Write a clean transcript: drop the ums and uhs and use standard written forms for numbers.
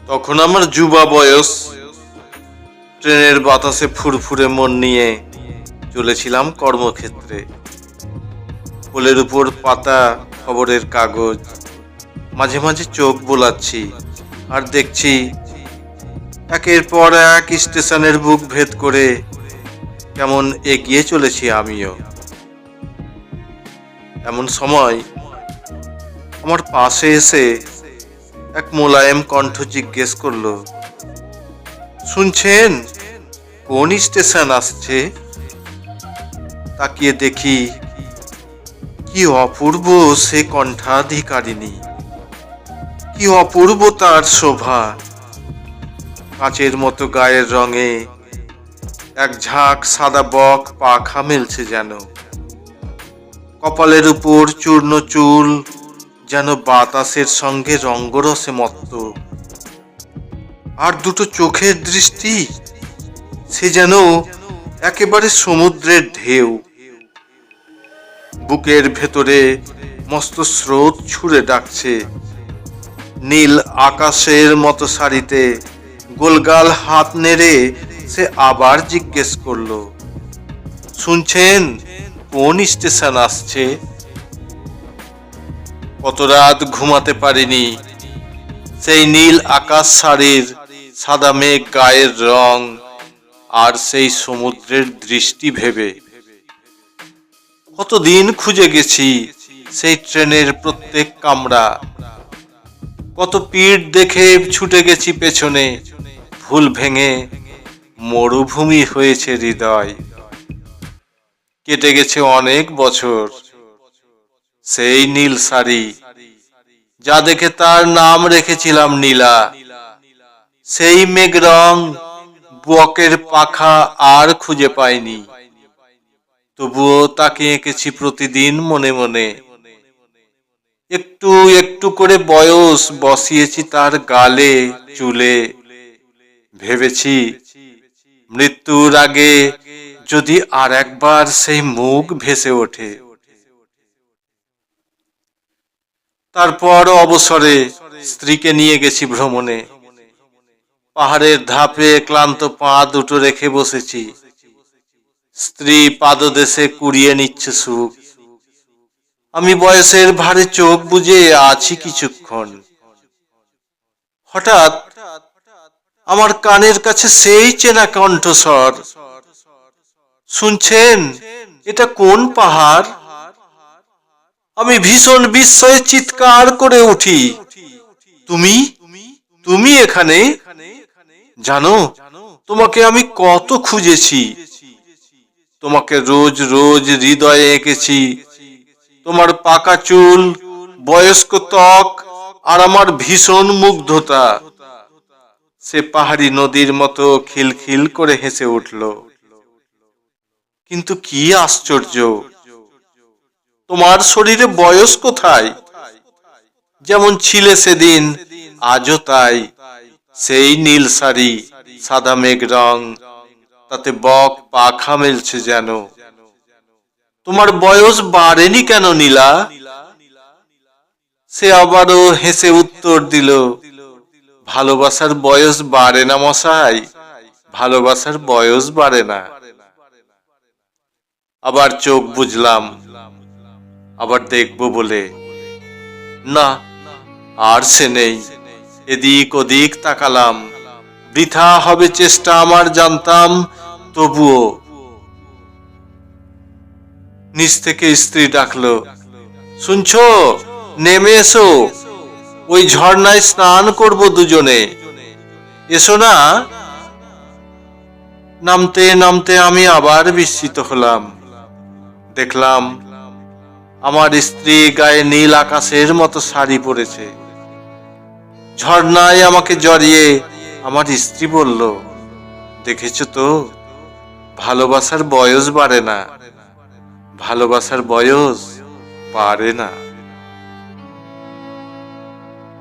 তখন আমার যুবা বয়স। ট্রেনের বাতাসে ফুরফুরে মন নিয়ে চলেছিলাম কর্মক্ষেত্রে। কোলের উপর পাতা খবরের কাগজ, মাঝে মাঝে চোখ বোলাচ্ছি আর দেখছি একের পর এক স্টেশনের বুক ভেদ করে কেমন এগিয়ে চলেছি আমিও। এমন সময় আমার পাশে এসে এক মোলায়েম কণ্ঠ জিজ্ঞেস করলো, শুনছেন কোন স্টেশন আসছে? তাকিয়ে দেখি কি অপূর্ব সে কণ্ঠাধিকারিণী, কি অপূর্ব তার শোভা। কাঁচের মতো গায়ের রঙে এক ঝাঁক সাদা বক পাখা মেলছে যেন। কপালের উপর চূর্ণ চুল যেন বাতাসের সঙ্গে রঙ্গরসে মত্ত। আর দুটো চোখের দৃষ্টি, সে যেন একেবারে সমুদ্রের ঢেউ। বুকের ভেতরে মস্ত স্রোত ছুঁড়ে ডাকছে। নীল আকাশের মতো শাড়িতে গোলগাল হাত নেড়ে সে আবার জিজ্ঞেস করলো, শুনছেন কোন স্টেশন আসছে? কত রাত ঘুমাতে পারিনি সেই নীল আকাশ শাড়ির সাদা মেঘ গায়ের রং আর সেই সমুদ্রের দৃষ্টি ভেবে। কতদিন খুঁজে গেছি সেই ট্রেনের প্রত্যেক কামরা, কত পিঠ দেখে ছুটে গেছি পেছনে। ভুল ভেঙে মরুভূমি হয়েছে হৃদয়। কেটে গেছে অনেক বছর। সেই নীল শাড়ি যা দেখে তার নাম রেখেছিলাম নীলা, সেই মেঘ রং বকের পাখা আর খুঁজে পাইনি। তবুও তাকে এঁকেছি প্রতিদিন মনে মনে। একটু একটু করে বয়স বসিয়েছি তার গালে চুলে। ভেবেছি মৃত্যুর আগে যদি আর একবার সেই মুখ ভেসে ওঠে। তারপর অবসরে স্ত্রীকে নিয়ে গেছি ভ্রমণে। পাহাড়ের ধাপে ক্লান্ত পা দুটো রেখে বসেছি। স্ত্রী পাদদেশে কুড়িয়ে নিচ্ছে সুখ। আমি বয়সের ভারে চোখ বুজে আছি কিছুক্ষণ। হঠাৎ আমার কানের কাছে সেই চেনা কণ্ঠস্বর, শুনছেন এটা কোন পাহাড়? আমি ভীষণ বিস্ময়ে চিৎকার করে উঠি, তুমি তুমি এখানে? জানো, তোমাকে আমি কত খুঁজেছি। তোমাকে রোজ রোজ হৃদয়ে এঁকেছি। তোমার পাকা চুল, বয়স্ক ত্বক আর আমার ভীষণ মুগ্ধতা। সে পাহাড়ি নদীর মতো খিলখিল করে হেসে উঠল। কিন্তু কি আশ্চর্য, তোমার শরীরে বয়স কোথায়? যেমন ছিলে সেদিন আজও তাই। সেই নীল শাড়ি, সাদা মেঘ রং, তাতে বক পাখা মেলছে যেন। তোমার বয়স বাড়েনি কেন নীলা? সে আবারও হেসে উত্তর দিল, ভালোবাসার বয়স বাড়ে না মশাই, ভালোবাসার বয়স বাড়ে না। আবার চোখ বুজলাম, আবার দেখব বলে। না, আর সে নেই। এদিক ওদিক তাকালাম, বৃথা হবে চেষ্টা আমার জানতাম। তবুও নিচ থেকে স্ত্রী ডাকলো, শুনছো, নেমে এসো, ওই ঝর্ণায় স্নান করব দুজনে, এসো না। নামতে নামতে আমি আবার বিস্মিত হলাম। দেখলাম আমার স্ত্রী গায়ে নীল আকাশের মতো শাড়ি পরেছে। ঝর্ণায় আমাকে জড়িয়ে আমার স্ত্রী বলল, দেখেছো তো, ভালোবাসার বয়স বাড়ে না, ভালোবাসার বয়স বাড়ে না।